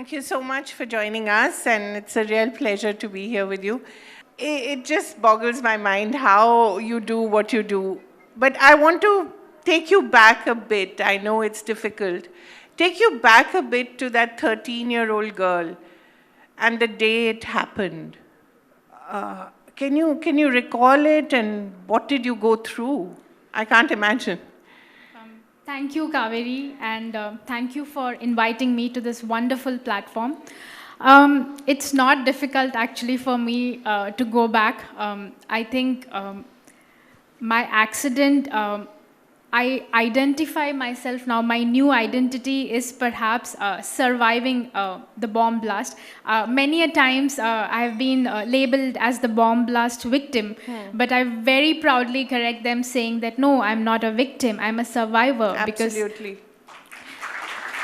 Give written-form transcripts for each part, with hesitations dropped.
Thank you so much for joining us, and it's a real pleasure to be here with you. It just boggles my mind how you do what you do. But I want to take you back a bit. I know it's difficult. Take you back a bit to that 13-year-old girl and the day it happened. Can you recall it, and what did you go through? I can't imagine. Thank you, Kaveri, and thank you for inviting me to this wonderful platform. It's not difficult actually for me to go back. I think my accident, I identify myself now. My new identity is perhaps surviving the bomb blast. Many a times I have been labeled as the bomb blast victim, but I very proudly correct them saying that no, I'm not a victim, I'm a survivor. Absolutely.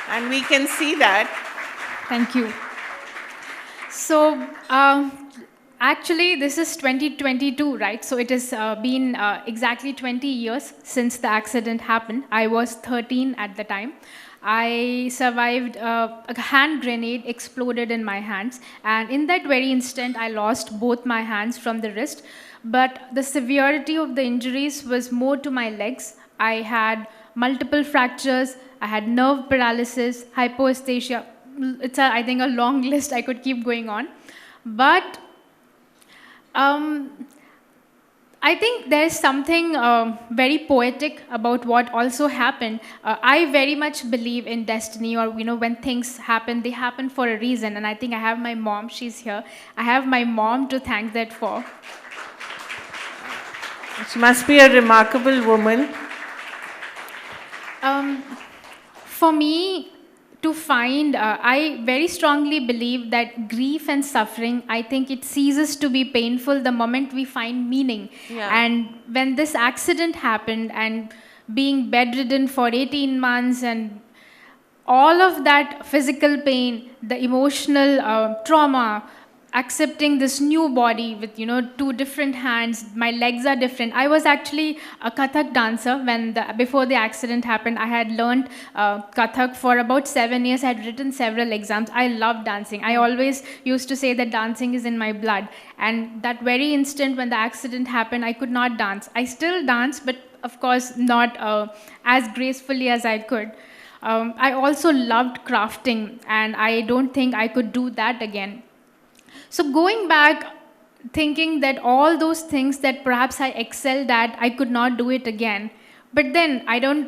And we can see that. Thank you. So, actually, this is 2022, right? So it has been exactly 20 years since the accident happened. I was 13 at the time. I survived a hand grenade exploded in my hands. And in that very instant, I lost both my hands from the wrist. But the severity of the injuries was more to my legs. I had multiple fractures. I had nerve paralysis, hypoesthesia. It's, I think, a long list. I could keep going on. But I think there's something very poetic about what also happened. I very much believe in destiny, or when things happen, they happen for a reason. And I think I have my mom, she's here. I have my mom to thank that for. She must be a remarkable woman. For me, to find, I very strongly believe that grief and suffering, I think it ceases to be painful the moment we find meaning. Yeah. And when this accident happened and being bedridden for 18 months and all of that physical pain, the emotional trauma, accepting this new body with two different hands, my legs are different. I was actually a Kathak dancer before the accident happened. I had learned Kathak for about 7 years. I had written several exams. I love dancing. I always used to say that dancing is in my blood. And that very instant when the accident happened, I could not dance. I still dance, but of course not as gracefully as I could. I also loved crafting, and I don't think I could do that again. So going back, thinking that all those things that perhaps I excelled at, I could not do it again. But then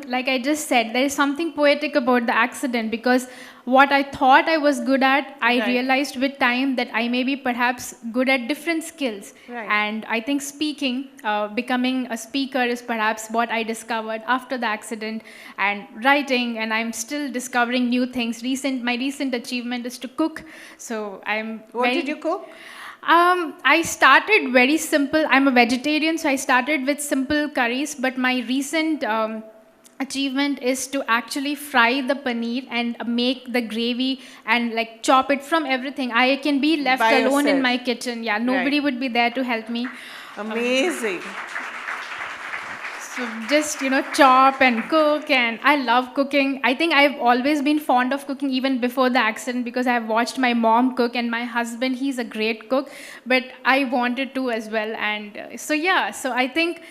like I just said, there is something poetic about the accident, because what I thought I was good at, I realized with time that I may be perhaps good at different skills. Right. And I think speaking, becoming a speaker is perhaps what I discovered after the accident, and writing, and I'm still discovering new things. My recent achievement is to cook. So What did you cook? I started very simple. I'm a vegetarian, so I started with simple curries, but my recent achievement is to actually fry the paneer and make the gravy and like chop it from everything. I can be left By alone in yourself. my kitchen. Yeah, nobody would be there to help me. Amazing. So just, chop and cook, and I love cooking. I think I've always been fond of cooking even before the accident, because I've watched my mom cook, and my husband, he's a great cook, but I wanted to as well. And so I think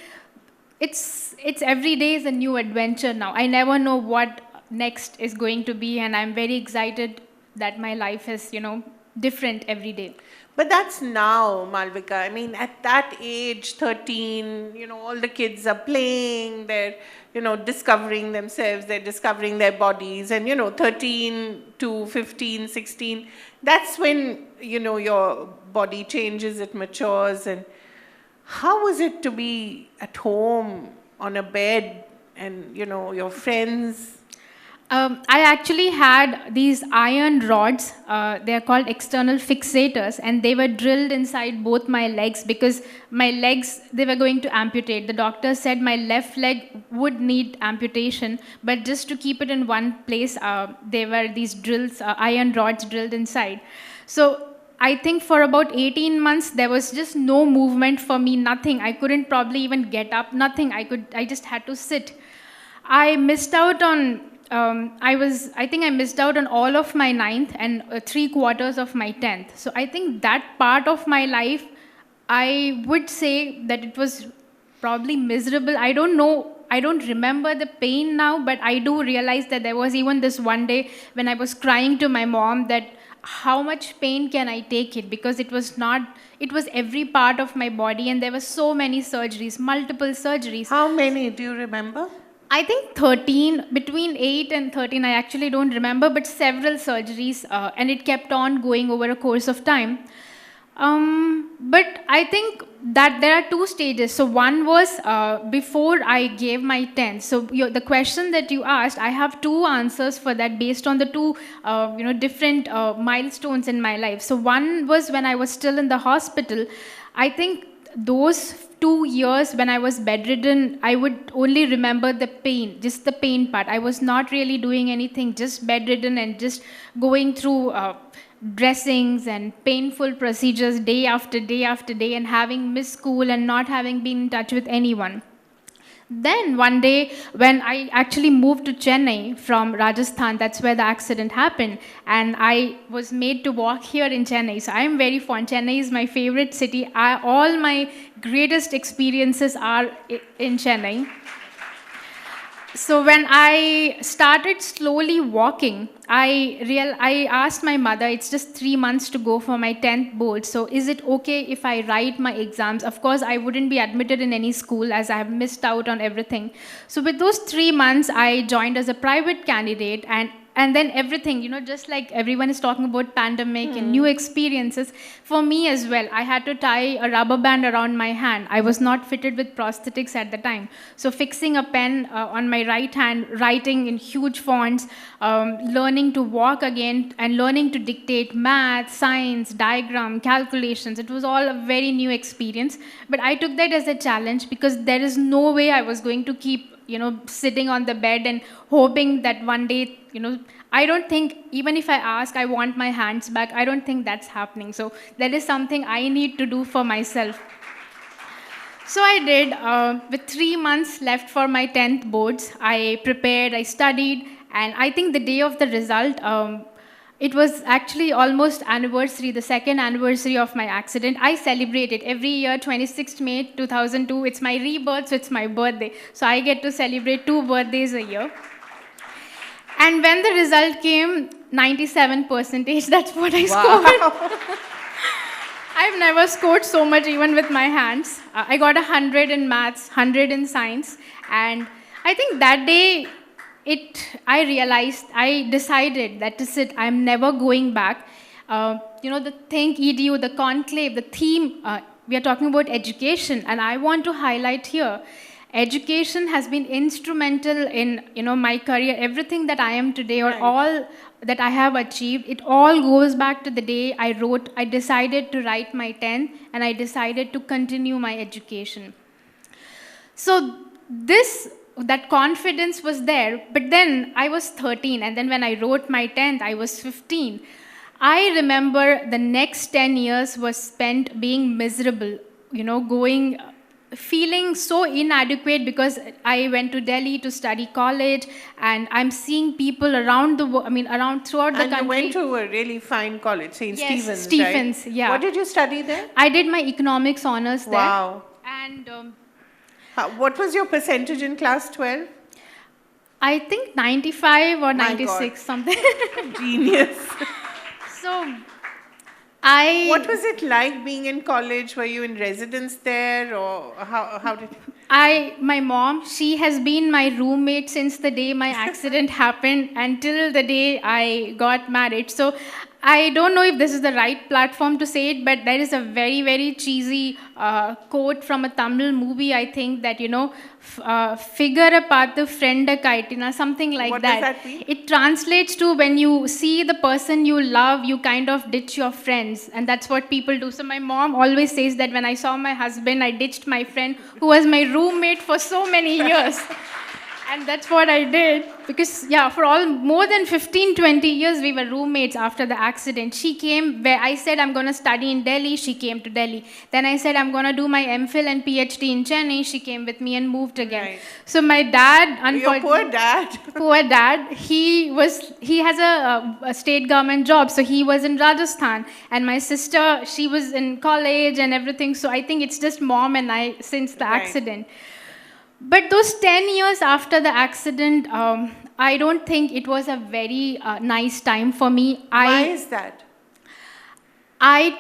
it's every day is a new adventure now. I never know what next is going to be, and I'm very excited that my life is, different every day. But that's now, Malvika. I mean, at that age, 13, all the kids are playing, they're, discovering themselves, they're discovering their bodies. And, 13 to 15, 16, that's when, your body changes, it matures. And how was it to be at home on a bed and, your friends? I actually had these iron rods, they're called external fixators, and they were drilled inside both my legs, because my legs, they were going to amputate. The doctor said my left leg would need amputation, but just to keep it in one place, there were these drills, iron rods drilled inside. So I think for about 18 months, there was just no movement for me, nothing. I couldn't probably even get up, nothing. I just had to sit. I missed out on I think I missed out on all of my ninth and 3/4 of my 10th. So I think that part of my life, I would say that it was probably miserable. I don't know, I don't remember the pain now, but I do realize that there was even this one day when I was crying to my mom that how much pain can I take it, because it was not, it was every part of my body, and there were so many surgeries, multiple surgeries. How many do you remember? I think 13, between 8 and 13, I actually don't remember, but several surgeries, and it kept on going over a course of time. But I think that there are two stages. So one was before I gave my 10th. So the question that you asked, I have two answers for that based on the two different milestones in my life. So one was when I was still in the hospital. I think those 2 years when I was bedridden, I would only remember the pain, just the pain part. I was not really doing anything, just bedridden and just going through dressings and painful procedures day after day after day, and having missed school and not having been in touch with anyone. Then one day when I actually moved to Chennai from Rajasthan, that's where the accident happened, and I was made to walk here in Chennai. So I am very fond. Chennai is my favorite city. All my greatest experiences are in Chennai. So when I started slowly walking, I asked my mother, it's just 3 months to go for my 10th board. So is it okay if I write my exams? Of course, I wouldn't be admitted in any school as I have missed out on everything. So with those 3 months, I joined as a private candidate, and then everything, just like everyone is talking about pandemic and new experiences, for me as well, I had to tie a rubber band around my hand. I was not fitted with prosthetics at the time. So fixing a pen on my right hand, writing in huge fonts, learning to walk again, and learning to dictate math, science, diagram, calculations. It was all a very new experience. But I took that as a challenge, because there is no way I was going to keep sitting on the bed and hoping that one day, I don't think, even if I ask, I want my hands back, I don't think that's happening. So that is something I need to do for myself. So I did. With 3 months left for my 10th boards, I prepared, I studied, and I think the day of the result, it was actually almost anniversary, the second anniversary of my accident. I celebrate it every year, 26th May 2002. It's my rebirth, so it's my birthday. So I get to celebrate 2 birthdays a year. And when the result came, 97%, that's what I scored. I've never scored so much even with my hands. I got 100 in maths, 100 in science. And I think that day, I decided that is it, I'm never going back. The ThinkEdu, the conclave, the theme, we are talking about education, and I want to highlight here, education has been instrumental in, my career. Everything that I am today, or all that I have achieved, it all goes back to the day I decided to write my 10th, and I decided to continue my education. So that confidence was there, but then I was 13, and then when I wrote my 10th, I was 15. I remember the next 10 years was spent being miserable, feeling so inadequate, because I went to Delhi to study college, and I'm seeing people around the world, throughout the country. And you went to a really fine college, St. Yes, Stephen's, yeah. What did you study there? I did my economics honors there. Wow. And what was your percentage in class 12? I think 95 or 96, something. Genius. So, what was it like being in college? Were you in residence there, or how did you? My mom, she has been my roommate since the day my accident happened until the day I got married. So I don't know if this is the right platform to say it, but there is a very, very cheesy quote from a Tamil movie, I think, that, figure a path, friend a kaitina, something like what that. What does that mean? It translates to when you see the person you love, you kind of ditch your friends, and that's what people do. So my mom always says that when I saw my husband, I ditched my friend who was my roommate for so many years. And that's what I did because, yeah, for more than 15, 20 years, we were roommates after the accident. She came where I said, I'm going to study in Delhi. She came to Delhi. Then I said, I'm going to do my MPhil and PhD in Chennai. She came with me and moved again. Right. So my dad, Your poor dad. poor dad, he has a state government job, so he was in Rajasthan. And my sister, she was in college and everything. So I think it's just mom and I since the Right. accident. But those 10 years after the accident, I don't think it was a very nice time for me. Why is that? I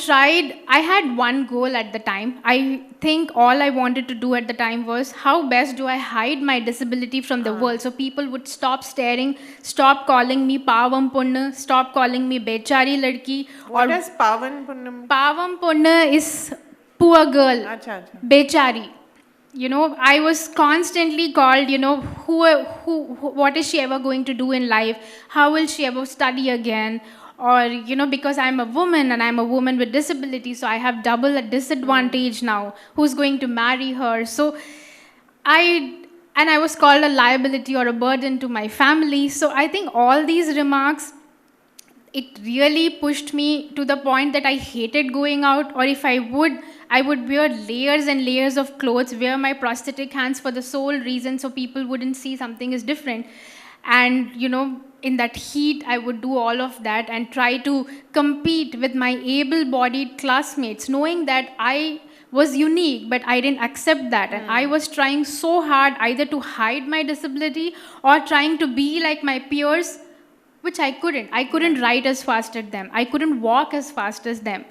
had one goal at the time. I think all I wanted to do at the time was how best do I hide my disability from the world so people would stop staring, stop calling me Pavam Punna, stop calling me Bechari Ladki. What does Pavan Punnam? Pavam Punna is poor girl, Acha, acha. Bechari. You know, I was constantly called, you know, what is she ever going to do in life? How will she ever study again? Or, you know, because I'm a woman and I'm a woman with disability, so I have double a disadvantage now. Who's going to marry her? So I was called a liability or a burden to my family. So I think all these remarks, it really pushed me to the point that I hated going out, or if I would wear layers and layers of clothes, wear my prosthetic hands for the sole reason so people wouldn't see something is different. And, you know, in that heat, I would do all of that and try to compete with my able-bodied classmates, knowing that I was unique, but I didn't accept that. And I was trying so hard either to hide my disability or trying to be like my peers, which I couldn't. I couldn't write as fast as them. I couldn't walk as fast as them.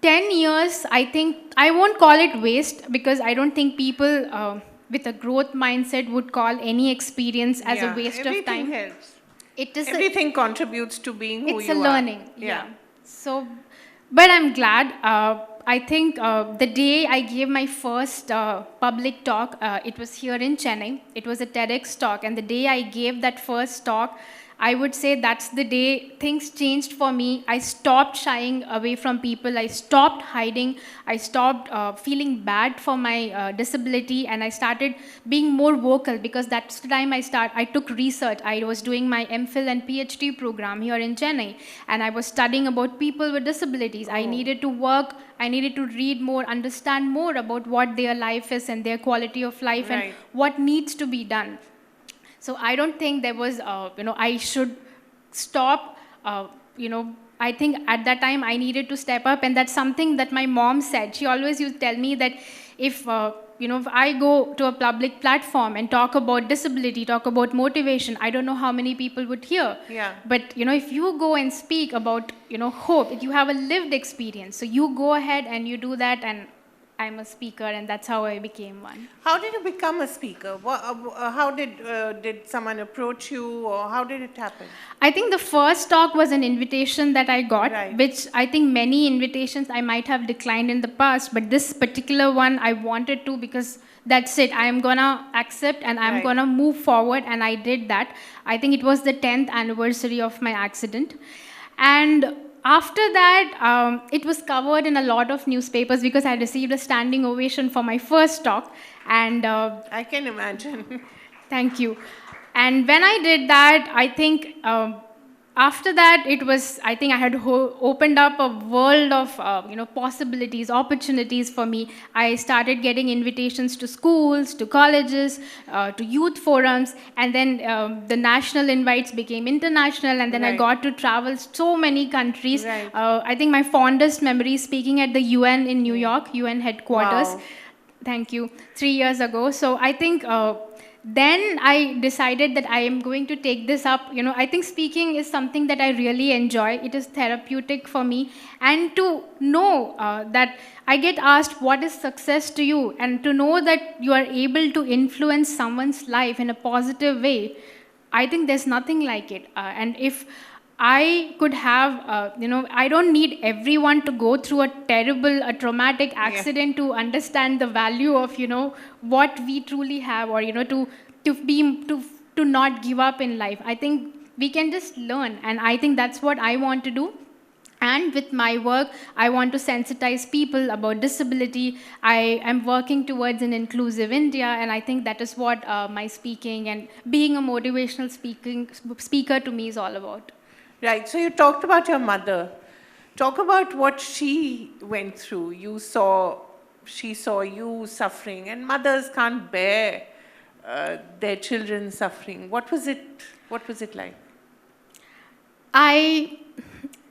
10 years, I think, I won't call it waste because I don't think people with a growth mindset would call any experience as a waste of time. Everything helps. It is Everything contributes to being who you are. it's a learning. Yeah. So, but I'm glad. I think the day I gave my first public talk, it was here in Chennai. It was a TEDx talk. And the day I gave that first talk, I would say that's the day things changed for me. I stopped shying away from people. I stopped hiding. I stopped feeling bad for my disability, and I started being more vocal because that's the time I took research. I was doing my MPhil and PhD program here in Chennai, and I was studying about people with disabilities. I needed to work. I needed to read more, understand more about what their life is and their quality of life and what needs to be done. So I don't think there was, I should stop, I think at that time I needed to step up, and that's something that my mom said. She always used to tell me that if I go to a public platform and talk about disability, talk about motivation, I don't know how many people would hear. Yeah. But, if you go and speak about, hope, you have a lived experience. So you go ahead and you do that, and I'm a speaker, and that's how I became one. How did you become a speaker? How did someone approach you, or how did it happen? I think the first talk was an invitation that I got, which I think many invitations I might have declined in the past, but this particular one I wanted to because that's it. I am going to accept and I'm going to move forward, and I did that. I think it was the 10th anniversary of my accident. And after that, it was covered in a lot of newspapers because I received a standing ovation for my first talk. And I can imagine. Thank you. And when I did that, I think after that, I think I had opened up a world of possibilities, opportunities for me. I started getting invitations to schools, to colleges, to youth forums, and then the national invites became international, and then I got to travel so many countries. I think my fondest memory is speaking at the UN in New York, UN headquarters. Wow. Thank you. 3 years ago. So I think then I decided that I am going to take this up. I think speaking is something that I really enjoy. It is therapeutic for me. And to know that I get asked, what is success to you? And to know that you are able to influence someone's life in a positive way, I think there's nothing like it. And if I could have, I don't need everyone to go through a traumatic accident to understand the value of, what we truly have, or, to not give up in life. I think we can just learn, and I think that's what I want to do. And with my work, I want to sensitize people about disability. I am working towards an inclusive India, and I think that is what my speaking and being a motivational speaker to me is all about. Right. So you talked about your mother. Talk about what she went through. She saw you suffering, and mothers can't bear their children suffering. What was it? What was it like?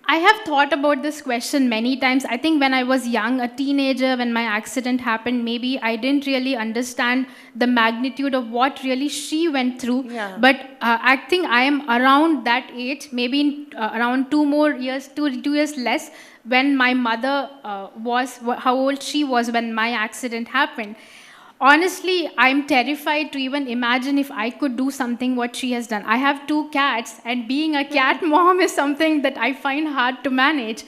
I have thought about this question many times. I think when I was young, a teenager, when my accident happened, maybe I didn't really understand the magnitude of what really she went through. Yeah. But I think I am around that age, maybe in, around 2 more years, 2 years less, when my mother how old she was when my accident happened. Honestly, I'm terrified to even imagine if I could do something what she has done. I have 2 cats, and being a cat mom is something that I find hard to manage.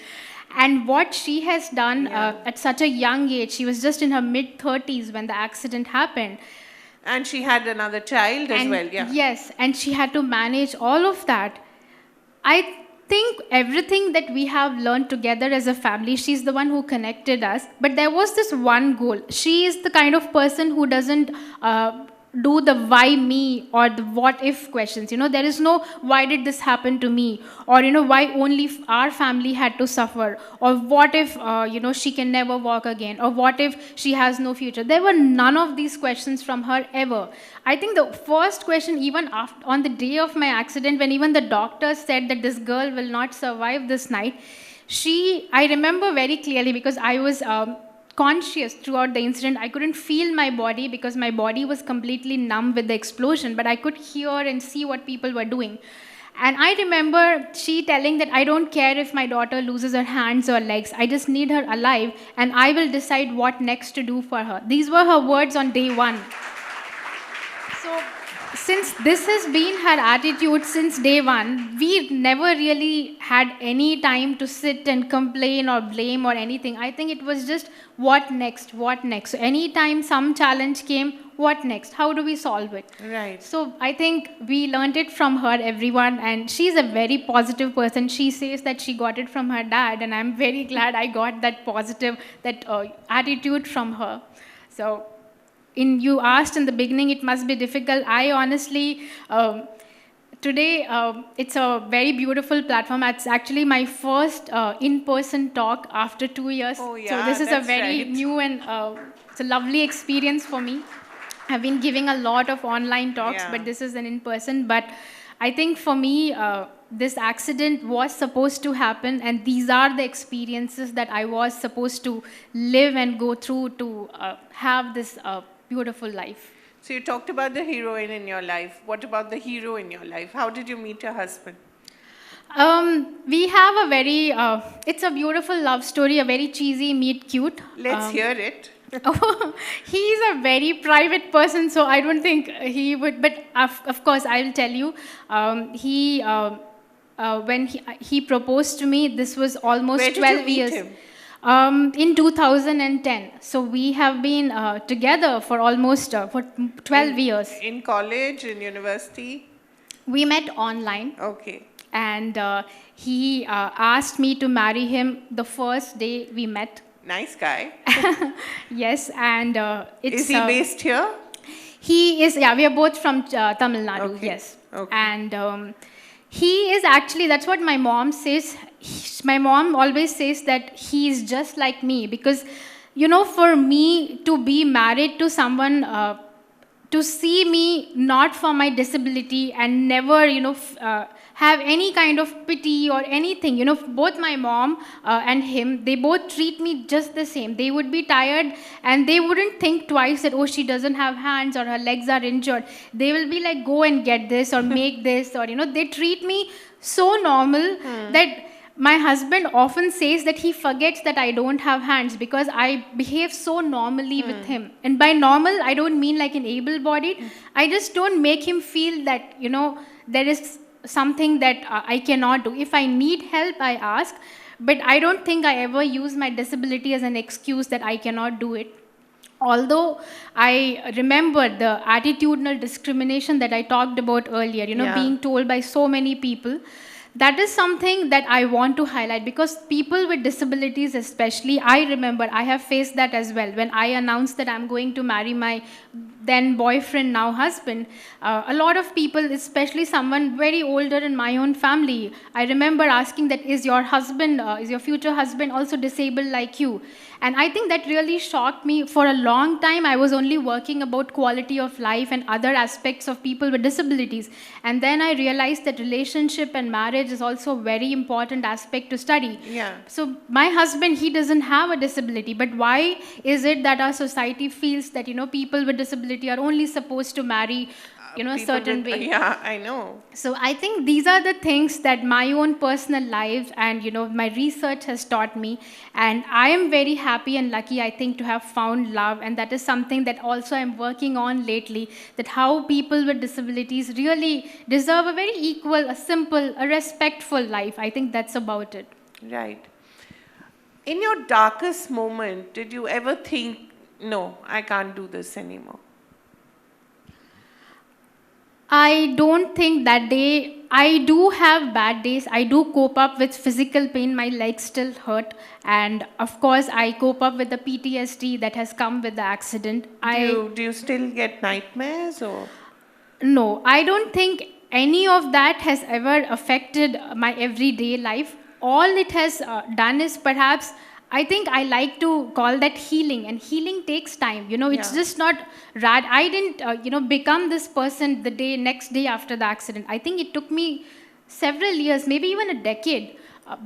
And what she has done at such a young age, she was just in her mid-30s when the accident happened. And she had another child as well, yeah. Yes, and she had to manage all of that. I think everything that we have learned together as a family, she's the one who connected us. But there was this one goal. She is the kind of person who doesn't do the why me or the what if questions. There is no why did this happen to me, or why only our family had to suffer, or what if she can never walk again, or what if she has no future. There were none of these questions from her ever. I think the first question, even after, on the day of my accident, when even the doctors said that this girl will not survive this night, I remember very clearly, because I was conscious throughout the incident. I couldn't feel my body because my body was completely numb with the explosion, but I could hear and see what people were doing. And I remember she telling that I don't care if my daughter loses her hands or legs, I just need her alive, and I will decide what next to do for her. These were her words on day one. So, since this has been her attitude since day one, we never really had any time to sit and complain or blame or anything. I think it was just what next, what next. So anytime some challenge came, what next? How do we solve it? Right. So I think we learned it from her, everyone, and she's a very positive person. She says that she got it from her dad, and I'm very glad I got that positive, attitude from her. So, you asked in the beginning, it must be difficult. I honestly, today, it's a very beautiful platform. It's actually my first in-person talk after 2 years. Oh, yeah, so this is a very right. new and it's a lovely experience for me. I've been giving a lot of online talks, but this is an in-person. But I think for me, this accident was supposed to happen, and these are the experiences that I was supposed to live and go through to have this beautiful life. So you talked about the heroine in your life. What about the hero in your life? How did you meet your husband? We have a very, it's a beautiful love story, a very cheesy meet cute. Let's hear it. He's a very private person, so I don't think he would, but of course I will tell you, when he proposed to me, this was almost Where did 12 you meet years. him? In 2010. So we have been together for almost for 12 years. In college, in university? We met online. Okay. And he asked me to marry him the first day we met. Nice guy. Yes, and it's... Is he based here? He is, yeah, we are both from Tamil Nadu, Okay. yes. Okay. And he is actually, that's what my mom says. My mom always says that he is just like me, because, for me to be married to someone, to see me not for my disability and never, have any kind of pity or anything. Both my mom and him, they both treat me just the same. They would be tired and they wouldn't think twice that, oh, she doesn't have hands or her legs are injured. They will be like, go and get this or make this, or, they treat me so normal that my husband often says that he forgets that I don't have hands because I behave so normally with him. And by normal, I don't mean like an able-bodied. I just don't make him feel that, there is something that I cannot do. If I need help, I ask. But I don't think I ever use my disability as an excuse that I cannot do it. Although I remember the attitudinal discrimination that I talked about earlier, being told by so many people, that is something that I want to highlight, because people with disabilities especially, I remember I have faced that as well. When I announced that I'm going to marry my then boyfriend, now husband, a lot of people, especially someone very older in my own family, I remember asking that, is your husband, is your future husband also disabled like you? And I think that really shocked me. For a long time, I was only working about quality of life and other aspects of people with disabilities. And then I realized that relationship and marriage is also a very important aspect to study. Yeah. So my husband, he doesn't have a disability, but why is it that our society feels that, people with disability are only supposed to marry, a certain way? Yeah, I know. So I think these are the things that my own personal life and, my research has taught me. And I am very happy and lucky, I think, to have found love. And that is something that also I'm working on lately, that how people with disabilities really deserve a very equal, a simple, a respectful life. I think that's about it. Right. In your darkest moment, did you ever think, no, I can't do this anymore? I don't think that day. I do have bad days. I do cope up with physical pain. My legs still hurt. And of course, I cope up with the PTSD that has come with the accident. Do you still get nightmares or? No, I don't think any of that has ever affected my everyday life. All it has done is perhaps, I think I like to call that healing, and healing takes time. It's just not I didn't, become this person the next day after the accident. I think it took me several years, maybe even a decade.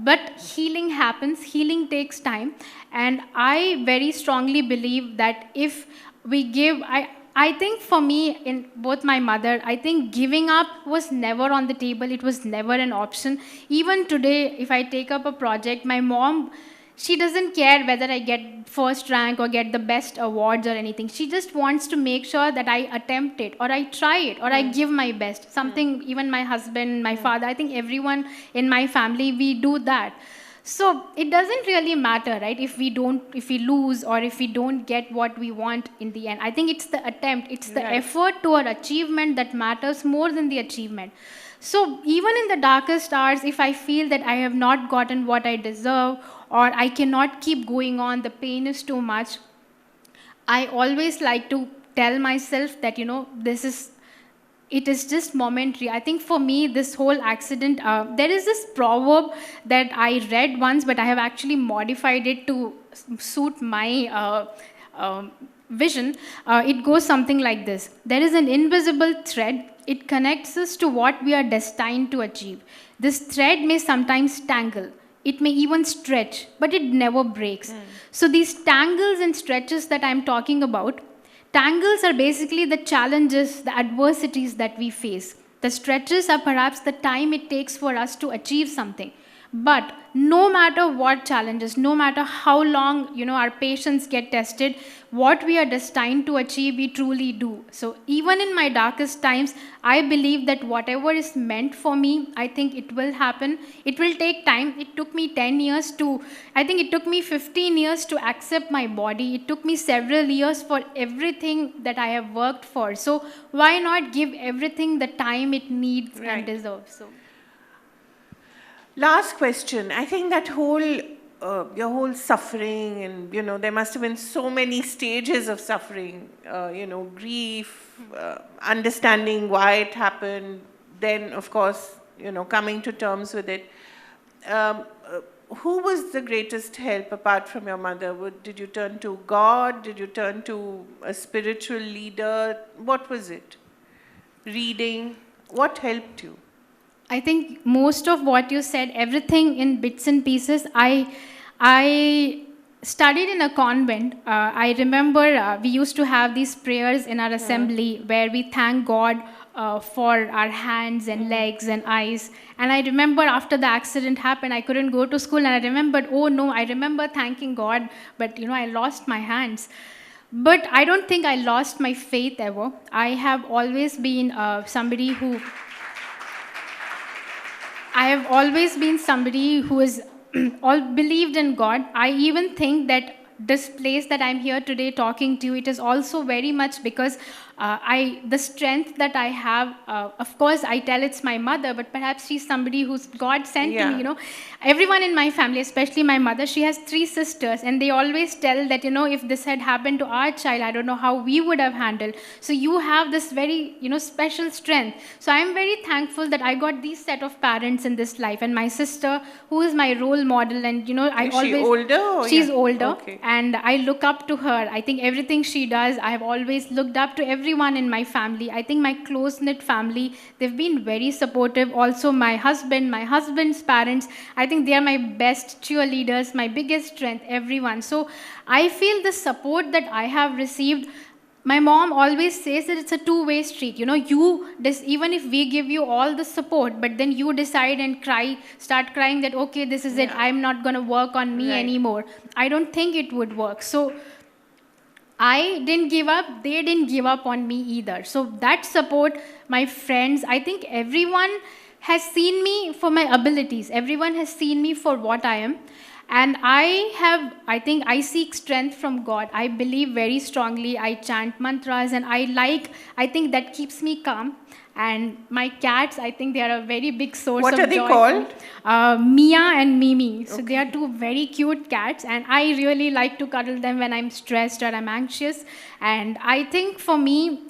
But healing happens, healing takes time. And I very strongly believe that if we give, I think for me, in both my mother, I think giving up was never on the table. It was never an option. Even today, if I take up a project, my mom, she doesn't care whether I get first rank or get the best awards or anything. She just wants to make sure that I attempt it, or I try it, or I give my best. Something, even my husband, my father, I think everyone in my family, we do that. So it doesn't really matter, right, if we lose or if we don't get what we want in the end. I think it's the attempt, it's the effort toward achievement that matters more than the achievement. So even in the darkest hours, if I feel that I have not gotten what I deserve, or I cannot keep going on, the pain is too much, I always like to tell myself that, it is just momentary. I think for me, this whole accident, there is this proverb that I read once, but I have actually modified it to suit my vision. It goes something like this: there is an invisible thread. It connects us to what we are destined to achieve. This thread may sometimes tangle. It may even stretch, but it never breaks. So these tangles and stretches that I'm talking about, tangles are basically the challenges, the adversities that we face. The stretches are perhaps the time it takes for us to achieve something. But no matter what challenges, no matter how long, our patience get tested, what we are destined to achieve, we truly do. So even in my darkest times, I believe that whatever is meant for me, I think it will happen. It will take time. It took me 10 years I think it took me 15 years to accept my body. It took me several years for everything that I have worked for. So why not give everything the time it needs and deserves? So. Last question. I think that your whole suffering, and there must have been so many stages of suffering. Grief, understanding why it happened, then of course, coming to terms with it. Who was the greatest help apart from your mother? Did you turn to God? Did you turn to a spiritual leader? What was it? Reading? What helped you? I think most of what you said, everything in bits and pieces. I studied in a convent. I remember we used to have these prayers in our assembly where we thank God for our hands and legs and eyes. And I remember after the accident happened, I couldn't go to school, and I remembered, oh no, I remember thanking God, but I lost my hands. But I don't think I lost my faith ever. I have always been somebody who has all believed in God. I even think that this place that I'm here today talking to you, it is also very much because the strength that I have, of course, I tell it's my mother, but perhaps she's somebody who's God sent to me, you know. Everyone in my family, especially my mother, she has 3 sisters, and they always tell that, you know, if this had happened to our child, I don't know how we would have handled. So you have this very, you know, special strength. So I'm very thankful that I got these set of parents in this life, and my sister, who is my role model, and, you know, Is she older? She's older, Okay. and I look up to her. I think everything she does, I have always looked up to everyone in my family. I think my close-knit family, they've been very supportive. Also, my husband's parents, I think they are my best cheerleaders, my biggest strength, everyone. So I feel the support that I have received. My mom always says that it's a two-way street. You know, even if we give you all the support, but then you decide and start crying that, okay, this is it, I'm not going to work on me anymore. I don't think it would work. So I didn't give up, they didn't give up on me either. So that support, my friends, I think everyone has seen me for my abilities. Everyone has seen me for what I am. And I think I seek strength from God. I believe very strongly. I chant mantras, and I think that keeps me calm. And my cats, I think they are a very big source of joy. What are they called? Mia and Mimi. So they are 2 very cute cats, and I really like to cuddle them when I'm stressed or I'm anxious. And I think for me,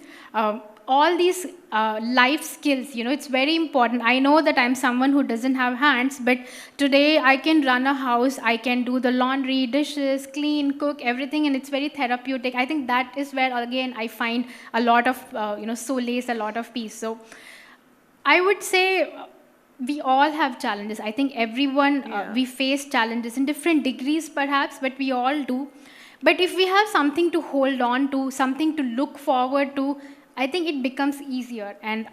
all these life skills, you know, it's very important. I know that I'm someone who doesn't have hands, but today I can run a house, I can do the laundry, dishes, clean, cook, everything, and it's very therapeutic. I think that is where, again, I find a lot of, solace, a lot of peace. So I would say we all have challenges. I think everyone, we face challenges in different degrees, perhaps, but we all do. But if we have something to hold on to, something to look forward to, I think it becomes easier. And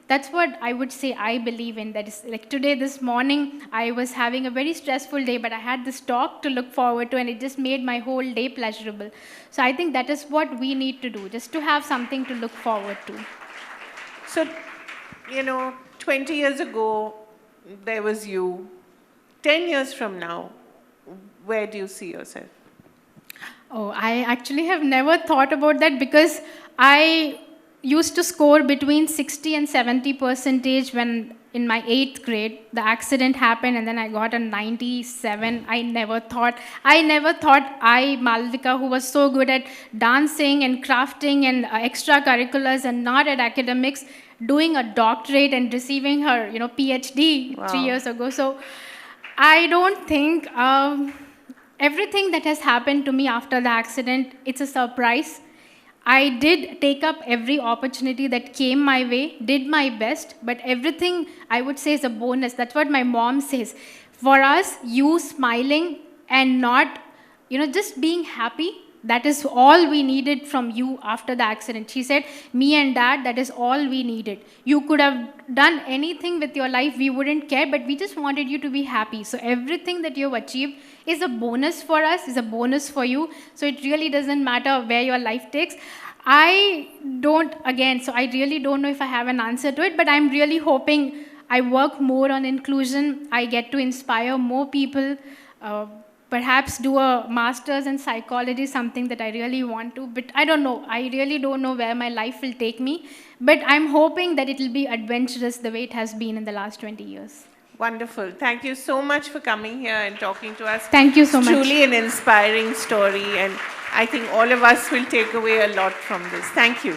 that's what I would say I believe in. That is, like today, this morning, I was having a very stressful day, but I had this talk to look forward to, and it just made my whole day pleasurable. So I think that is what we need to do, just to have something to look forward to. So, 20 years ago, there was you. 10 years from now, where do you see yourself? Oh, I actually have never thought about that, because I used to score between 60 and 70% when in my 8th grade. The accident happened, and then I got a 97. I never thought Malvika, who was so good at dancing and crafting and extracurriculars and not at academics, doing a doctorate and receiving her, PhD 3 years ago. So I don't think everything that has happened to me after the accident, it's a surprise. I did take up every opportunity that came my way, did my best, but everything, I would say, is a bonus. That's what my mom says. For us, you smiling and not, just being happy, that is all we needed from you after the accident. She said, me and dad, that is all we needed. You could have done anything with your life, we wouldn't care, but we just wanted you to be happy. So everything that you've achieved is a bonus for us, is a bonus for you. So it really doesn't matter where your life takes. I really don't know if I have an answer to it, but I'm really hoping I work more on inclusion. I get to inspire more people, perhaps do a master's in psychology, something that I really want to, but I don't know. I really don't know where my life will take me, but I'm hoping that it will be adventurous the way it has been in the last 20 years. Wonderful. Thank you so much for coming here and talking to us. Thank you so much. It's truly an inspiring story, and I think all of us will take away a lot from this. Thank you.